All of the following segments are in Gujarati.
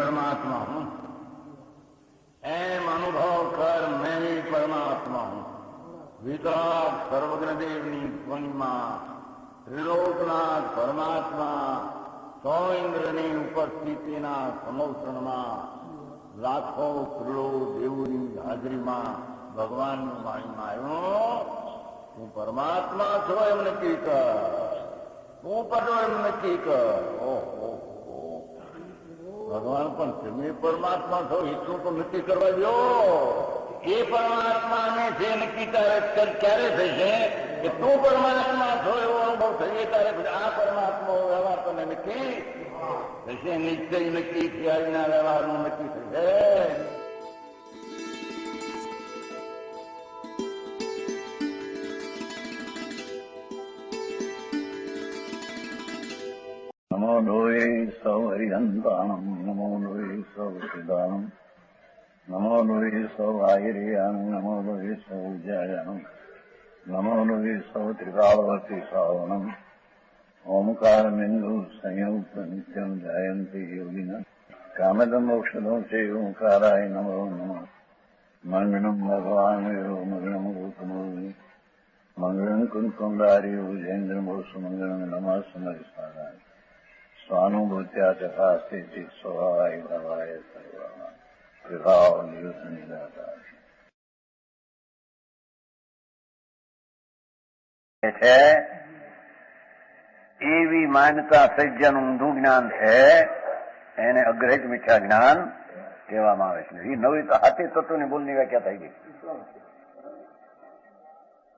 परमात्मा हूं, एम अनुभव कर मैं भी परमात्मा हूं। वितराग सर्वज्ञ देवनी ध्वनिमा त्रिलोकनाथ परमात्मा सौ इंद्રની ઉપસ્થિતિના સમૌષણમાં લાખો કરોડો દેવોની હાજરીમાં ભગવાનની વાણીમાં આવ્યો, હું પરમાત્મા છો એમ નક્કી કર, હું પડો એમ નક્કી કર. ઓહો, ભગવાન પણ તમે પરમાત્મા છો એટલું તો નક્કી કરવા દો. એ પરમાત્માને જે નક્કી ક્યારે થશે કે તું પરમાત્મા છો એવો અનુભવ થઈએ ત્યારે આ પરમાત્મા વ્યવહાર તને નક્કી થશે. નિશ્ચય નક્કી થયાના વ્યવહારનું નક્કી થશે. નમો લોહે સૌ હરિહંતાણમ, નમો લોહે સૌ સિદ્ધાણમ, નમો લોહે સૌ આયર્યાણમ, નમો લોહે સૌ જયાણમ, નમો લોહે સૌ ત્રિકાળવતી શ્રાવણમ. ઓમકાર બિંદુ સંયુક્ત નિત્યમ જાયંતિ યોગિના કામદમ મોક્ષદો છે ઓંકારાય નમો નમઃ. મંગળમ ભગવાન મંગળમ ગૌતમોર્મિ મંગળમ કુંકુંડાર્ય ભુજેન્દ્રમો સુમંગળમ નમઃ સમરિષ્ઠાય સ્વાનુભૂત્યા ચકાસ્તે ચિત સ્વભાવાય ભાવાય સર્વા વિભાવ નિયુત નિરાકાર છે. એવી માન્યતા સજ્જનું ઊંધું જ્ઞાન છે, એને અગ્રજ મિથ્યા જ્ઞાન કહેવામાં આવે છે. એ નવી તો હાથે તત્વની બોલની વ્યાખ્યા થઈ ગઈ.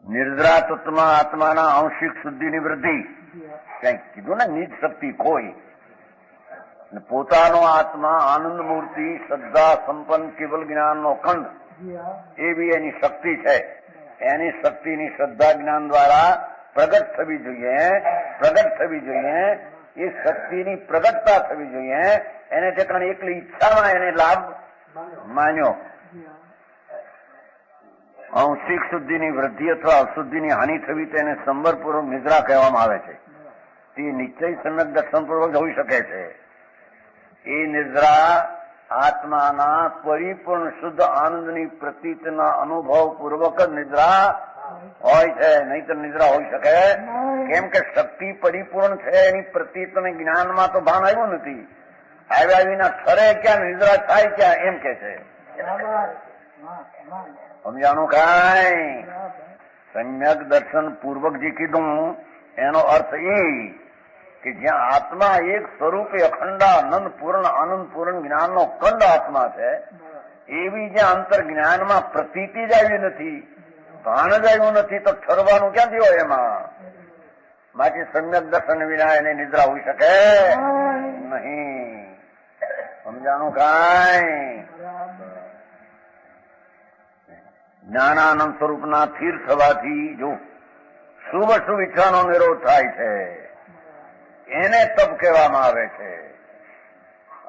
નિર્દ્રા તત્વમાં આત્માના આંશિક શુદ્ધિની વૃદ્ધિ, કંઈક કીધું ને, નિજ શક્તિ કોઈ, પોતાનો આત્મા આનંદ મૂર્તિ શ્રદ્ધા સંપન્ન કેવલ જ્ઞાનનો ખંડ, એવી એની શક્તિ છે. એની શક્તિની શ્રદ્ધા જ્ઞાન દ્વારા પ્રગટ થવી જોઈએ. એ શક્તિની પ્રગટતા થવી જોઈએ. એને ઠેકાણે એકલી ઈચ્છામાં એને લાભ માન્યો. આંશિક શુદ્ધિની વૃદ્ધિ અથવા અશુદ્ધિની હાનિ થવી તેને સંવરપૂર્વક નિદ્રા કહેવામાં આવે છે. તે નિશ્ચય સમ્યક દર્શનપૂર્વક હોઈ શકે છે. એ નિદ્રા આત્માના પરિપૂર્ણ શુદ્ધ આનંદની પ્રતીતના અનુભવ પૂર્વક જ નિદ્રા હોય છે, નહીતર નિદ્રા હોઈ શકે કેમ કે શક્તિ પરિપૂર્ણ છે. એની પ્રતીત અને જ્ઞાનમાં તો ભાન આવ્યું નથી. આવ્યા વિના ઠરે ક્યાં, નિદ્રા થાય ક્યાં, એમ કે છે. સમજાણું કાંઈ? સમ્યક દર્શન પૂર્વક જે કીધું એનો અર્થ એ કે જ્યાં આત્મા એક સ્વરૂપે અખંડાનંદ પૂર્ણ આનંદ પૂર્ણ જ્ઞાનનો કંડ આત્મા છે, એવી જ્યાં અંતર જ્ઞાનમાં પ્રતીતિ જ આવી નથી, ભાન જ આવ્યું નથી, તો ઠરવાનું ક્યાંથી હોય એમાં? બાકી સમ્યક દર્શન વિના એને નિદ્રા હોઈ શકે નહીં. સમજાણું કાંઈ? જ્ઞાનાનંદ સ્વરૂપના સ્થિર થવાથી જો શુભ શુભ ઈચ્છાનો નિરોધ થાય છે, એને તપ કહેવામાં આવે છે.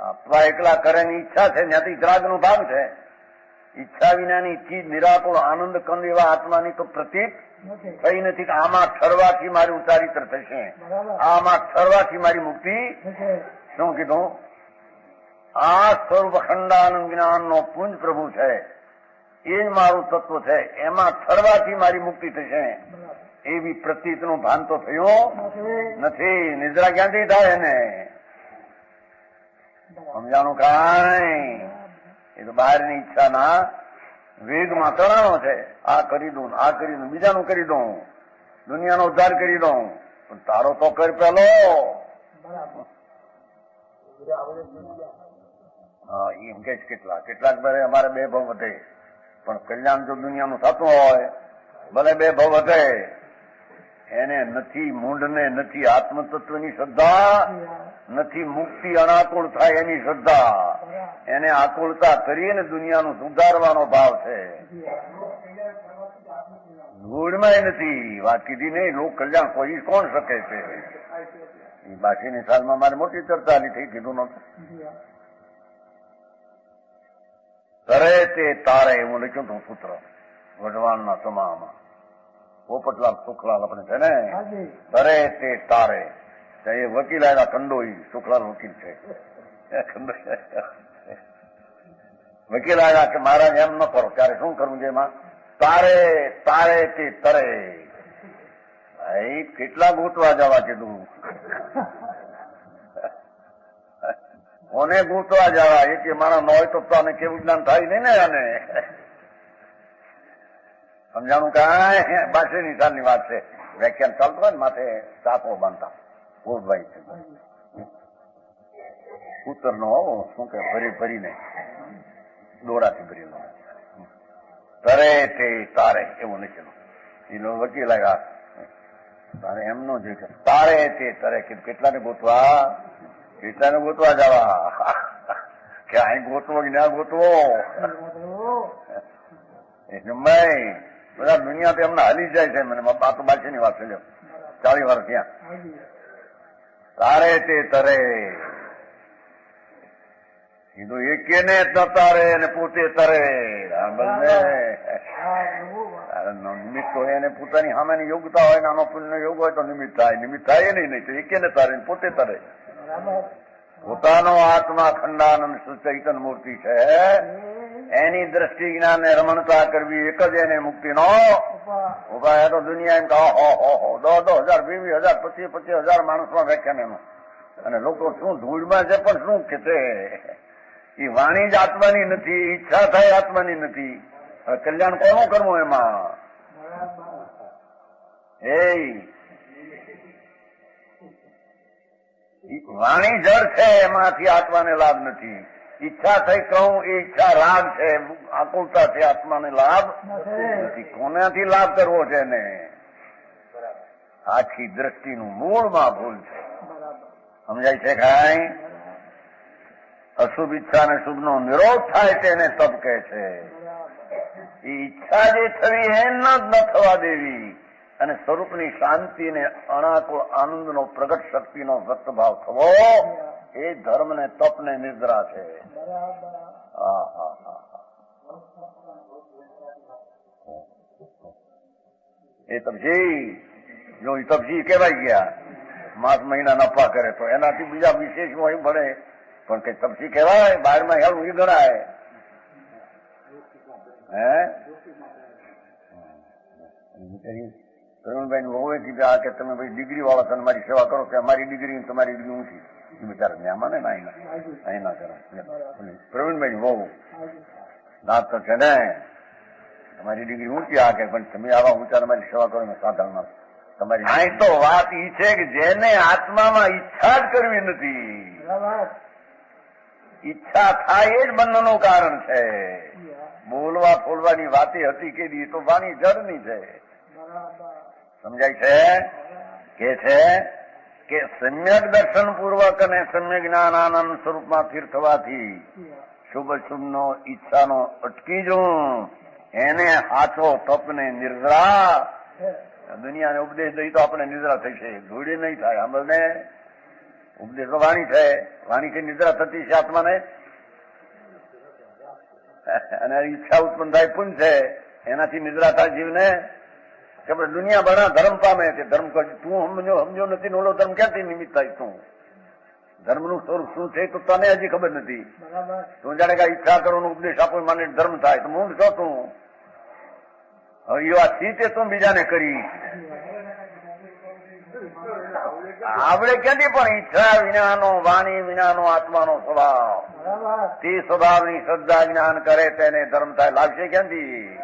આપવા એકલા કરેની ઈચ્છા છે, ત્યાંથી ત્રાગનો ભાગ છે. ઈચ્છા વિનાની ચીજ નિરાકુળ આનંદ કંદ એવા આત્માની તો પ્રતીત થઈ નથી કે આમાં ઠરવાથી મારી ઉતારીતર થશે, આમાં ઠરવાથી મારી મુક્તિ. શું કીધું? આ સ્વરૂપ અખંડાનંદ જ્ઞાનનો પુંજ પ્રભુ છે, એ જ મારું તત્વ છે, એમાં ઠરવાથી મારી મુક્તિ થશે એવી પ્રતીતનું ભાન તો થયું નથી. નિદ્રા ક્યાંથી થાય એને? સમજાણું કાંઈ? એ તો બહારની ઈચ્છાના વેગમાં તણાનો છે. આ કરી દઉં, આ કરી દઉં, બીજાનું કરી દઉં, દુનિયાનો ઉદ્ધાર કરી દઉં, પણ તારો તો કર પેલો. હા, એમ કે કેટલાક ભલે અમારે બે ભાવ વધે, પણ કલ્યાણ જો દુનિયાનું થતું હોય ભલે બે ભાવ વધે, એને નથી મૂંઢને નથી આત્મતત્વની શ્રદ્ધા, નથી મુક્તિ અનાકુળ થાય એની શ્રદ્ધા. એને આકુળતા કરીને દુનિયાનું સુધારવાનો ભાવ છે. મૂળમાં નથી વાત કીધી નહીં. લોક કલ્યાણ કોઈ કોણ શકે છે? એ બાકીની સાલમાં મારે મોટી ચર્ચા થઈ, કીધું નતું. કરે તે તારે એવું લખ્યું હતું સૂત્ર ભગવાનના સમામાં. પોપટલાલ સુખલાલ આપણે છે ને, કરે તે તારે. એ વકીલ આવ્યા કંડોઈ, સુખલાલ વકીલ છે. વકીલ આવ્યા કે મહારાજ એમ ન કરો, ત્યારે શું કરવું છે એમાં? તારે તારે તે તરે. ભાઈ કેટલા ગોતવા જવા કીધું, કોને ગોતવા જવા? એ કે મારા ન હોય તો આને કેવું જ્ઞાન થાય નહીં ને. આને સમજાણું કાંઈ બાસેની સાલની વાત છે. વ્યાખ્યાન ચાલતું હોય ને માથે સાપો બાંધતા ગોળભાઈ છે, ઉત્તર નો શું કે ભરીને દોરાથી ભરીનો તરે તે તારે એવું લખેલું. એનો વકીલ આવ્યા, તારે એમનો જે તારે તે તરે કીધું. કેટલાને ગોતવા? કેટલાને ગોતવા જવા? કે અહીં ગોતવો કે ના ગોતવો? ભાઈ બધા દુનિયા તો એમને હાલી જાય છે. મને આ તો બાકીની વાત છે, 40 વર્ષ ત્યાં. તારે તે તરે કીધું, એકેને ન તારે ને પોતે તરે. નિમિત્ત હોય એને પોતાની સામેની યોગ્યતા હોય, નાનો પુણ્ય યોગ હોય તો નિમિત્ત થાય. નિમિત્ત થાય નહીં તો એકેને તારે પોતે તરે. પોતાનો આત્મા ખંડાનંદ સુચૈતન મૂર્તિ છે. એની દ્રષ્ટિ જ્ઞાન ને રમણતા કરવી એક જ એને મુક્તિનો ઉપાય. તો દુનિયા એમ કહો 10,000 20,000 25,000 માણસમાં વ્યાખ્યાન એનું, અને લોકો શું ધૂળમાં છે પણ શું કે છે? એ વાણી જ આત્માની નથી, ઈચ્છા થાય આત્માની નથી. કલ્યાણ કોનું કરવું એમાં? વાણી જળ છે, એમાંથી આત્માને લાભ નથી. ઈચ્છા થઈ કહું એ ઈચ્છા રાગ છે, આકુલતા છે, આત્માને લાભ નથી. કોનાથી લાભ કરવો છે એને? આખી દ્રષ્ટિનું મૂળમાં ભૂલ છે. સમજાય છે કાંઈ? અશુભ ઈચ્છા અને શુભ નો નિરોધ થાય તેને તપ કહે છે. એ ઈચ્છા જે થવી એ ન થવા દેવી, અને સ્વરૂપની શાંતિ ને અણાકુળ આનંદનો પ્રગટ શક્તિનો વ્યક્તભાવ થવો, એ ધર્મ ને તપ ને નિદ્રા છે. એ તપજી જો એ તપજી કહેવાય ગયા, માસ મહિના નફા કરે તો એનાથી બીજા વિશેષ હોય ભણે, પણ કઈ તપસી કહેવાય? બહારમાં હેલું એ ગણાય. પ્રવીણભાઈ વહુએ કીધું આ કે તમે ભાઈ ડિગ્રી વાળા છો, મારી સેવા કરો, કે અમારી ડિગ્રી તમારી ડિગ્રી ઊંચી. એ બિચારા ત્યાં માને ને અહીં ના કરે. પ્રવીણભાઈ વહુ નાથ તો છે ને, તમારી ડિગ્રી ઊંચી આ કે, પણ તમે આવા ઊંચા તમારી સેવા કરો ને સાધારણ તમારી. અહીં તો વાત ઈ છે કે જેને આત્મામાં ઈચ્છા જ કરવી નથી, ઈચ્છા થાય એ જ બંધનનું કારણ છે. બોલવા ફોડવાની વાતે હતી કે દી તો વાણી જળની છે. સમજાય છે? કે છે કે સમ્યક દર્શન પૂર્વક અને સમ્યક જ્ઞાન આનંદ સ્વરૂપમાં સ્થિર થવાથી શુભ શુભનો ઈચ્છાનો અટકી જવું, એને હાથો તપને નિર્જરા. દુનિયાને ઉપદેશ દઈ તો આપણે નિદ્રા થઈ છે, ધૂળી નહીં થાય. આપણને ઉપદેશ તો વાણી છે, વાણીથી નિદ્રા થતી છે આત્માને, અને ઈચ્છા ઉત્પન્ન થાય પુણ્ય છે, એનાથી નિદ્રા થાય જીવને. કે આપણે દુનિયા બના ધર્મ પામે છે. ધર્મ તું સમજો નથી ને ઓલો ધર્મ ક્યાંથી નિમિત્ત થાય? તું ધર્મનું સ્વરૂપ શું છે તો તને હજી ખબર નથી. તું જાણે કે ઈચ્છા કરવાનો ઉપદેશ આપો માને ધર્મ થાય તો મૂળ છો તું. હવે એવા સીતે તું બીજાને કરી આવડે ક્યાંથી? પણ ઈચ્છા વિનાનો, વાણી વિનાનો આત્માનો સ્વભાવ, તે સ્વભાવની શ્રદ્ધા જ્ઞાન કરે તેને ધર્મ થાય. લાગશે ક્યાંથી?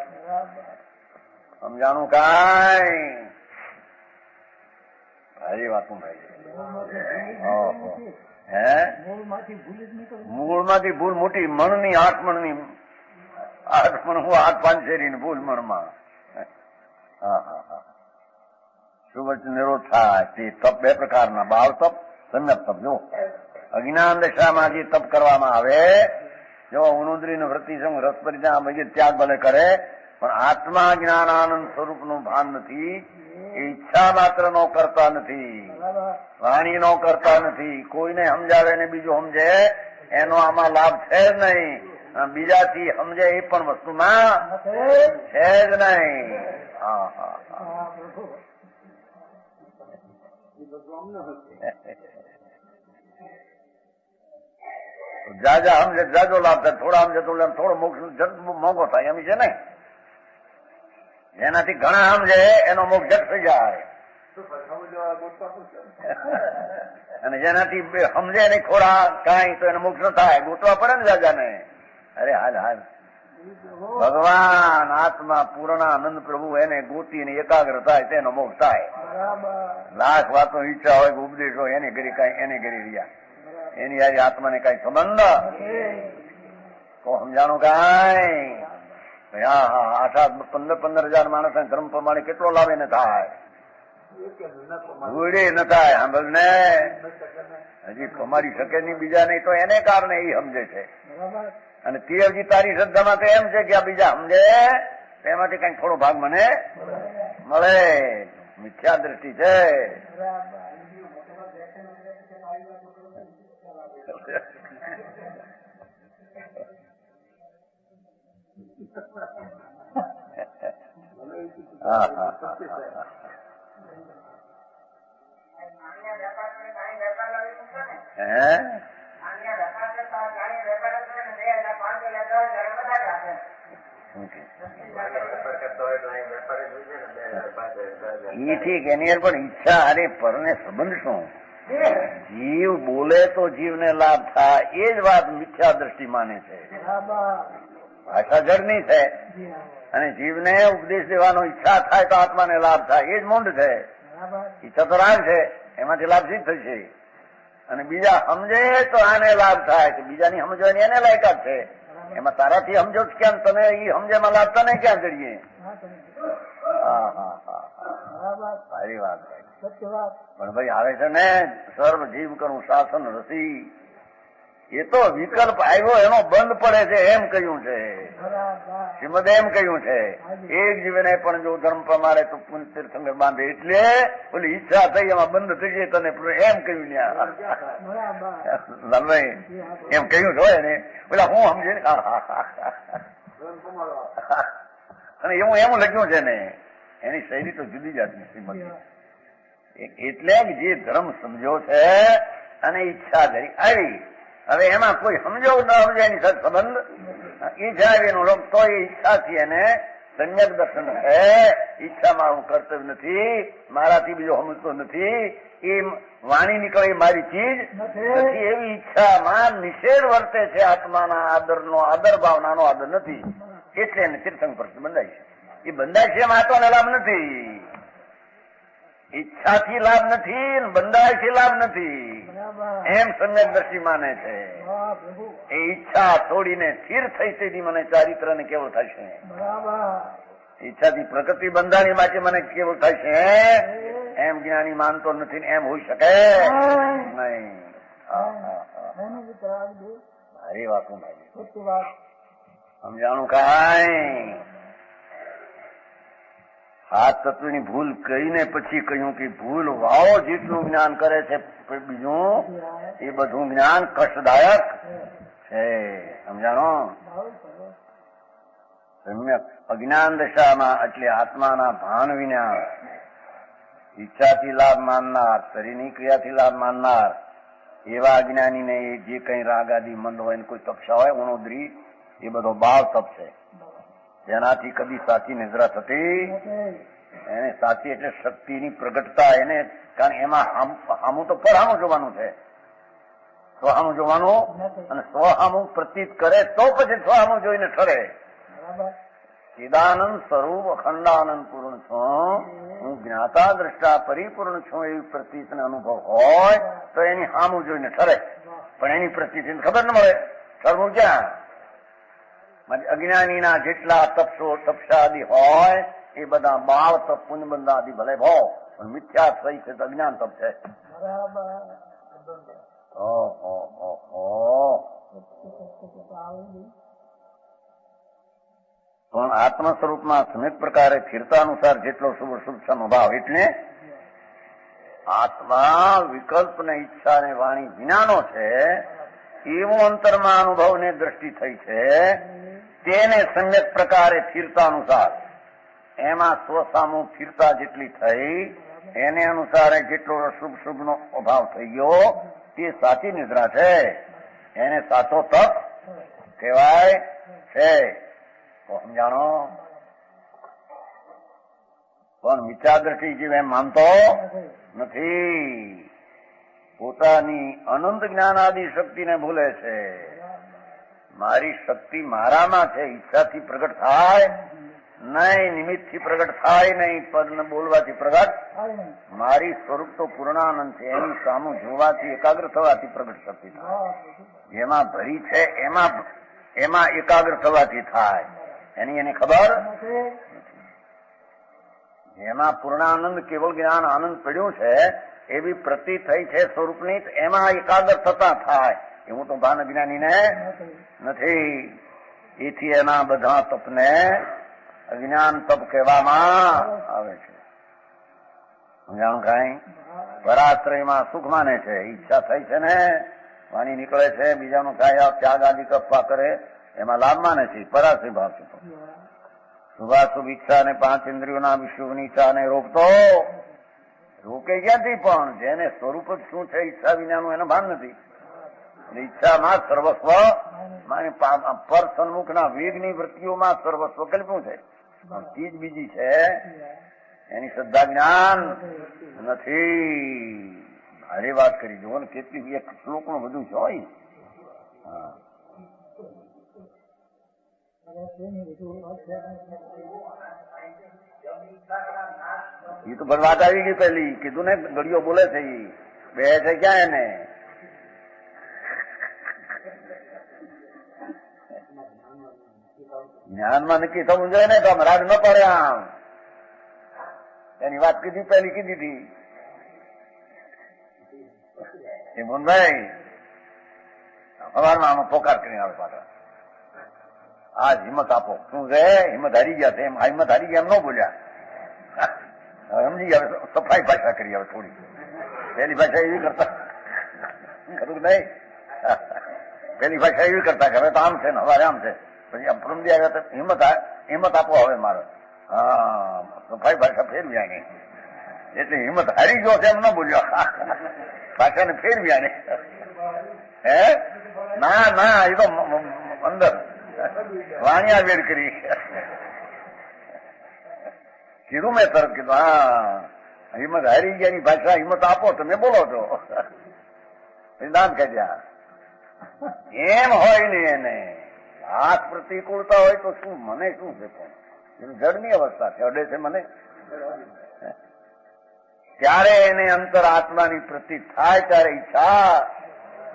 સમજાણું કાંઈ? સારી વાતું ભાઈ. મૂળમાંથી ભૂલ મોટી, મણની 8 મણની 8 મણ હું 8 પાંચેરી ભૂલ મણમાં. શુભ નિરોધ થાય તે તપ 2 પ્રકારના, ભાવ તપ, સમ્યક તપ. જો અજ્ઞાન દશામાં જે તપ કરવામાં આવે, જો ઉનુદ્રી વૃત્તિ સંગ રસ પરિચય ત્યાગ ભલે કરે, પણ આત્મા જ્ઞાન આનંદ સ્વરૂપનું ભાન નથી. ઈચ્છા માત્ર નો કરતા નથી, વાણી નો કરતા નથી. કોઈને સમજાવે ને બીજું સમજે એનો આમાં લાભ છે જ નહીં. બીજાથી સમજે એ પણ વસ્તુમાં છે જ નહીં. જાજા સમજે જાજો લાભ થાય, થોડા સમજે તો થોડો મોક્ષ મોંઘો થાય એમ છે ને. જેનાથી ઘણા સમજે એનો મોક્ષ જટ થઈ જાય, અને જેનાથી સમજે નહીં થોડા કાંઈ તો એને મોક્ષ ન થાય, ગોતવા પડે ને જાજાને. અરે હાલ હાલ ભગવાન આત્મા પૂર્ણાનંદ પ્રભુ એને ગોતીને એકાગ્ર થાય તેનો મોક્ષ થાય. લાખ વાતો ઈચ્છા હોય કે ઉપદેશ હોય એને ઘડી કઈ એને ઘડી રહ્યા, એની યારી આત્માને કઈ સંબંધ તો સમજાણું કઈ. હા હા 8-15 માણસ ધર્મ પ્રમાણે કેટલો લાભ એને થાય, ગુડી ન થાય. સાંભળ ને હજી કમારી શકે નહીં બીજા નહીં તો એને કારણે એ સમજે છે. અને તે હજી તારી શ્રદ્ધામાં તો એમ છે કે આ બીજા સમજે તેમાંથી કઈક થોડો ભાગ મને મળે. મિથ્યા દ્રષ્ટિ છે. હા હા એ ઠીક, એની પણ ઈચ્છા અરે પરને સંબંધ શું? જીવ બોલે તો જીવને લાભ થાય એ જ વાત મિથ્યા દ્રષ્ટિ માને છે. ભાષા જડની છે અને જીવને ઉપદેશ દેવાનો ઈચ્છા થાય તો આત્માને લાભ થાય એ જ મૂંડ છે. ઈચ્છા તો રાગ છે, એમાંથી લાભ સિદ્ધ થશે. અને બીજા સમજે તો આને લાભ થાય તો બીજાની સમજવાની એને લાયકાત છે. એમાં તારાથી સમજો જ કેમ? તને એ સમજેમાં લાભ તને ક્યાં કરીએ? હા હા હા સારી વાત. પણ ભાઈ આવે છે ને સર્વ જીવ કરું શાસન રસી, એ તો વિકલ્પ આવ્યો એનો બંધ પડે છે એમ કહ્યું છે. શ્રીમદ એમ કહ્યું છે એક જીવને પણ જો ધર્મ પ્રમાણે તો તીર્થંકર બાંધે એટલે ઓલી ઈચ્છા થઈ એમાં બંધ થઈ જાય તને એમ કહ્યું લાલભાઈ એમ કહ્યું છે ને પેલા હું સમજે. અને એવું એવું લખ્યું છે ને એની શૈલી તો જુદી જાતની શ્રીમદ. એટલે જે ધર્મ સમજો છે અને ઈચ્છા ધરી આવી, હવે એમાં કોઈ સમજો ન સમજે એની સાથે સંબંધ ઈચ્છા આવીનો લોક તો એ ઈચ્છાથી એને સમ્યક દર્શન છે. ઈચ્છામાં હું કર્તવ્ય નથી, મારાથી બીજો સમજતો નથી, એ વાણી નીકળે મારી ચીજ નથી એવી ઈચ્છામાં નિષેધ વર્તે છે. આત્માના આદરનો આદર ભાવનાનો આદર નથી એટલે એને તીર્થંકર બંધાય છે. એ બંધાય છે એમાં આત્માને લાભ નથી, ઈચ્છાથી લાભ નથી, બંધાયથી લાભ નથી એમ સમ્યક દ્રષ્ટિ માને છે. એ ઈચ્છા છોડીને સ્થિર થઈ તેથી મને ચારિત્ર ને કેવું થશે. ઈચ્છાથી પ્રકૃતિ બંધાણી માટે મને કેવું થશે એમ જ્ઞાની માનતો નથી. એમ હોઈ શકે નહીં. મારી વાતું સમજાણું કાંઈ. આ તત્વની ભૂલ કહીને પછી કહ્યું કે ભૂલ વાવો જેટલું જ્ઞાન કરે છે બીજું એ બધું જ્ઞાન કષ્ટદાયક છે. સમજાણો? સમ્યક અજ્ઞાન દશામાં એટલે આત્માના ભાન વિના ઈચ્છાથી લાભ માનનાર, શરીરની ક્રિયાથી લાભ માનનાર એવા અજ્ઞાનીને જે કઈ રાગ આદિ મંદ હોય કોઈ તપસ્યા હોય ઉણોદરી એ બધો ભાવ તપ છે. જેનાથી કદી સાચી નિદ્રા થતી એને સાચી એટલે શક્તિની પ્રગટતા એને. કારણ એમાં સામું તો પરહામું જોવાનું છે, સ્વહામું જોવાનું. અને સ્વહામું પ્રતીત કરે તો પછી સ્વહામું જોઈને ઠરે. ચિદાનંદ સ્વરૂપ અખંડાનંદ પૂર્ણ છું, હું જ્ઞાતા દ્રષ્ટા પરિપૂર્ણ છું એવી પ્રતીત અનુભવ હોય તો એની સામું જોઈને ઠરે. પણ એની પ્રતીતિ ખબર ન મળે ઠરવું ક્યાં? અજ્ઞાનીના જેટલા તપસો તપસાદી હોય એ બધા બાળ તપ પુણ્યબંધ આદિ ભલે ભાવ પણ મિથ્યા થઈ છે તો અજ્ઞાન તપ છે. પણ આત્મ સ્વરૂપમાં સમિત પ્રકારે સ્થિરતા અનુસાર જેટલો શુભ શુભ સમભાવ એટલે આત્મા વિકલ્પ ને ઈચ્છા ને વાણી વિનાનો છે એવું અંતરમાં અનુભવ ને દ્રષ્ટિ થઈ છે. તેને સમ્યક પ્રકારે સ્થિરતા અનુસાર એમાં સ્વસામુ સ્થિરતા જેટલી થઈ એને અનુસારે જેટલો શુભ શુભ નો અભાવ થઈ ગયો તે સાચી નિદ્રા છે. એને સાચો તપ કહેવાય છે. સમજાણો? પણ વિચાર દ્રષ્ટિ જીવ એમ માનતો નથી. પોતાની અનંત જ્ઞાન આદિ શક્તિને ભૂલે છે. મારી શક્તિ મારામાં છે, ઈચ્છાથી પ્રગટ થાય નહીં, નિમિત્તથી પ્રગટ થાય નહીં, પદ બોલવાથી પ્રગટ. મારી સ્વરૂપ તો પૂર્ણાનંદ છે, એની સામું જોવાથી એકાગ્ર થવાથી પ્રગટ શક્તિ થાય. જેમાં ભરી છે એમાં એકાગ્ર થવાથી થાય. એની ખબર. જેમાં પૂર્ણાનંદ કેવળ જ્ઞાન આનંદ પડ્યું છે એવી પ્રતિ થઈ છે સ્વરૂપની, એમાં એકાગ્ર થતા થાય. એવું તો ભાન અજ્ઞાનીને નથી. એથી એના બધા તપને અજ્ઞાન તપ કહેવામાં આવે છે. સમજાણું? કઈ પરાશ્રયમાં સુખ માને છે, ઈચ્છા થઈ છે ને વાણી નીકળે છે, બીજાનું કાયા ત્યાગ આદિ કપવા કરે, એમાં લાભ માને છે. પરાશ્રય ભાવ છે. શુભાશુભ ઈચ્છા અને 5 ઇન્દ્રિયોના વિષયોની ઈચ્છાને રોકતો રોકે ક્યાંથી? પણ જેને સ્વરૂપ જ શું છે ઈચ્છા વિનાનું એને ભાન નથી. ઈચ્છામાં સર્વસ્વ પર સન્મુખના વેગની વૃત્તિઓમાં સર્વસ્વ કલ્પ્યું છે. ચીજ બીજી છે, એની શ્રદ્ધા જ્ઞાન નથી. ભારે વાત કરી જુઓ ને, કેટલી એક શ્લોકનું બધું છે હોય. એ તો પણ વાત આવી ગઈ પેલી, કીધું ને ઘડીઓ બોલે છે. એ બે છે ક્યાં એને? જ્ઞાનમાં નક્કી થવું જોઈએ ને, તો આમ રાગ ન પડે. આમ એની વાત કીધી, પેલી કીધી હતી એ મોહનભાઈ સવારમાં આમાં પોકાર કરીને આવે પાછા. આ હિંમત આપો. શું છે? હિંમત હારી ગયા છે. એમ આ હિંમત હારી ગયા એમ ન બોલ્યા. સમજી ગયા. સફાઈ ભાષા કરી હવે થોડી. પેલી ભાષા એવી કરતા ખરું નહીં. પેલી ભાષા એવી કરતા કે હવે તો આમ છે ને હવારે આમ છે, પછી આમ પ્રમદી આવ્યા તો હિંમત આપો હવે મારે. હા, સફાઈ ભાષા ફેરવ્યા નહીં. એટલે હિંમત હારી ગયો છે એમ ન બોલ્યો. ભાષાને ફેરવ્યા નહીં. હે ના એ તો અંદર વાણિયા વેર કરી કીધું. મેં તરત કીધું હા હિંમત હારી ગયાની ભાષા હિંમત આપો તમે બોલો છો. દાન કર્યા એમ હોય ને એને હાથ પ્રતિકૂળતા હોય તો શું મને શું છે? પણ જડની અવસ્થા છે, અડે છે મને. ત્યારે એને અંતર આત્માની પ્રતીત થાય ત્યારે ઈચ્છા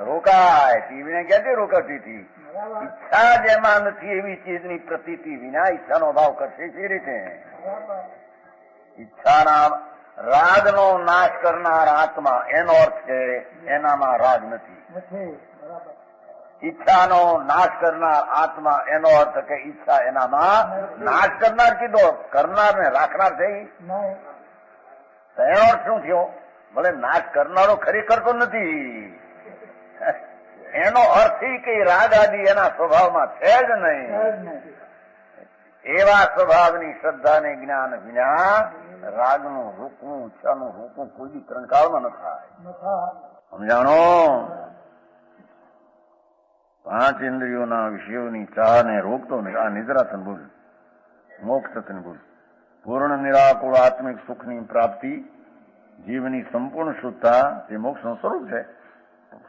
રોકાય. ટીવીને ક્યાંથી રોકાતી હતી? ઈચ્છા જેમાં નથી એવી ચીજની પ્રતીતિ વિના ઈચ્છાનો ભાવ કરશે કેવી રીતે? ઈચ્છાના રાગનો નાશ કરનાર આત્મા, એનો અર્થ છે એનામાં રાગ નથી. ઈચ્છાનો નાશ કરનાર આત્મા, એનો અર્થ કે ઈચ્છા એનામાં નાશ કરનાર કીધો, કરનાર ને રાખનાર છે. એનો અર્થ શું થયો? ભલે નાશ કરનારો ખરેખર તો નથી. એનો અર્થ એ કે રાગ આદિ એના સ્વભાવમાં છે જ નહીં. એવા સ્વભાવની શ્રદ્ધા ને જ્ઞાન વિના રાગનું રોકવું, ઈચ્છાનું રોકવું કોઈ ત્રણ કાળમાં ન થાય. સમજાણો? 5 ઇન્દ્રિયોના વિષયોની ચાહને રોકતો ને આ નિદ્રાસન ભૂલ, મોક્ષ ભૂલ. પૂર્ણ નિરાકુળ આત્મિક સુખની પ્રાપ્તિ, જીવની સંપૂર્ણ શુદ્ધતા તે મોક્ષનું સ્વરૂપ છે.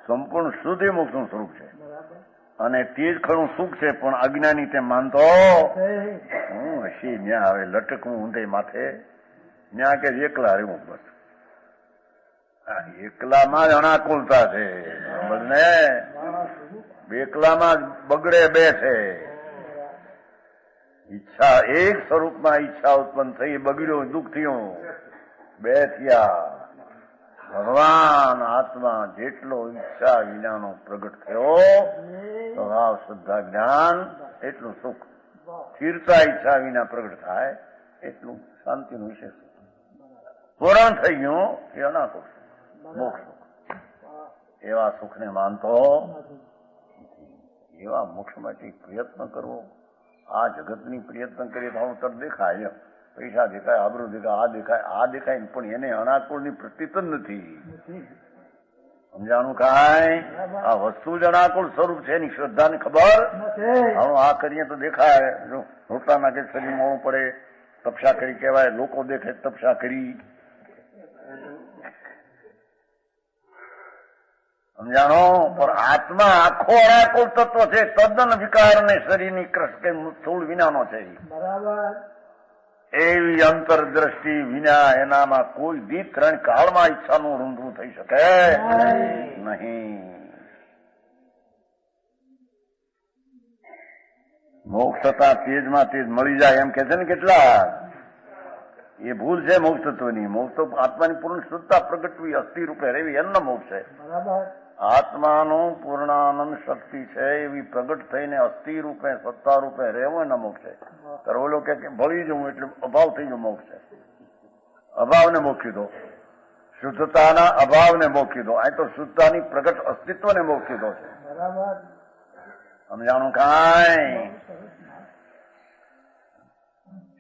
સંપૂર્ણ શુદ્ધ એ મોક્ષનું સ્વરૂપ છે. અને તે જ ખરું સુખ છે. પણ અજ્ઞાની તે માનતો હું હસી ન્યા હવે લટકવું ઊંધે માથે, ન્યા કે એકલા રહેવું. બસ એકલામાં જ અનાકુલતા છે. બને એકલામાં જ બગડે બે છે. ઈચ્છા એક સ્વરૂપમાં ઈચ્છા ઉત્પન્ન થઈ, બગડ્યો, દુઃખ થયું, બે થયા. ભગવાન આત્મા જેટલો ઈચ્છા વિનાનો પ્રગટ થયો, સ્વભાવ શ્રદ્ધા જ્ઞાન એટલું સુખ. સ્થિરતા ઈચ્છા વિના પ્રગટ થાય એટલું શાંતિનું વિશેષ સુખ. પૂરણ થઈ ગયું એ અનાકુળ મોક્ષ સુખ. એવા સુખને માનતો એવા મોક્ષ માટે પ્રયત્ન કરવો. આ જગતની પ્રયત્ન કરીએ તો હું તર દેખાય, પૈસા દેખાય, આબરૂ દેખાય, આ દેખાય, આ દેખાય, પણ એને અનાકુળની પ્રતીત જ નથી. સમજાણું કાંઈ? આ વસ્તુ જ અનાકુળ સ્વરૂપ છે એની શ્રદ્ધાની ખબર નથી. હવે આ કરીએ તો દેખાય. જો રોટલાના કે શરીર મોડું પડે તપસા કરી કહેવાય, લોકો દેખે તપસા કરી. સમજાણો? પણ આત્મા આખો અનાકુળ તત્વ છે, તદ્દન વિકાર ને શરીરની કૃષ કે સ્થૂળ વિનાનો છે. બરાબર. એવી અંતરદ્રષ્ટિ વિના એનામાં કોઈ દી 3 કાળમાં ઈચ્છાનું રૂંધવું થઈ શકે નહીં. મોક્ષ થતા તેજમાં તેજ મળી જાય એમ કે છે ને કેટલા. એ ભૂલ છે મોક્ષ તત્વની. મોક્ષ તો આત્માની પૂર્ણ શુદ્ધતા પ્રગટવી અસ્થિ રૂપે રહેવી એમનો મોક્ષ છે. બરાબર. આત્માનું પૂર્ણાનંદ શક્તિ છે એવી પ્રગટ થઈને અસ્થિ રૂપે સત્તા રૂપે રહેવો એના મોક્ષ છે. ત્યારે ઓલો કે ભળી જવું એટલે અભાવ થઈ ગયો મોક્ષ છે. અભાવને મોક્ષી દો, શુદ્ધતાના અભાવને મોક્ષી દો. અહીં તો શુદ્ધતાની પ્રગટ અસ્તિત્વને મોક્ષી દો છે. બરાબર. સમજાણું કાંઈ?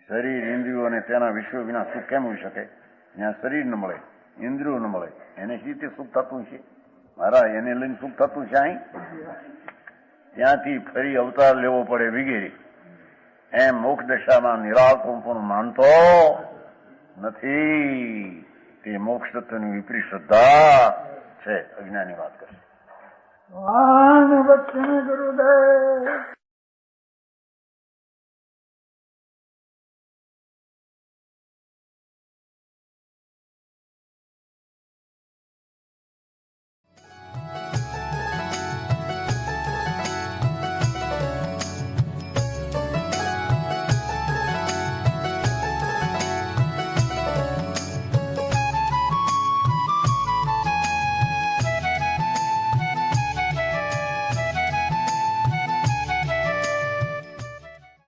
શરીર ઇન્દ્રિયો અને તેના વિષયો વિના સુખ કેમ હોઈ શકે? જ્યાં શરીર ન મળે, ઇન્દ્રિયો ન મળે, એને શી રીતે સુખ થતું છે? મારા એને લઈને સુખ થતું છે અહીં? ત્યાંથી ફરી અવતાર લેવો પડે વગેરે. એમ મોક્ષ દશામાં નિરાકુળ પણ માનતો નથી. તે મોક્ષ તત્વની વિપરીત શ્રદ્ધા છે. અજ્ઞાની વાત કરશે. વાહ, ગુરુદેવ.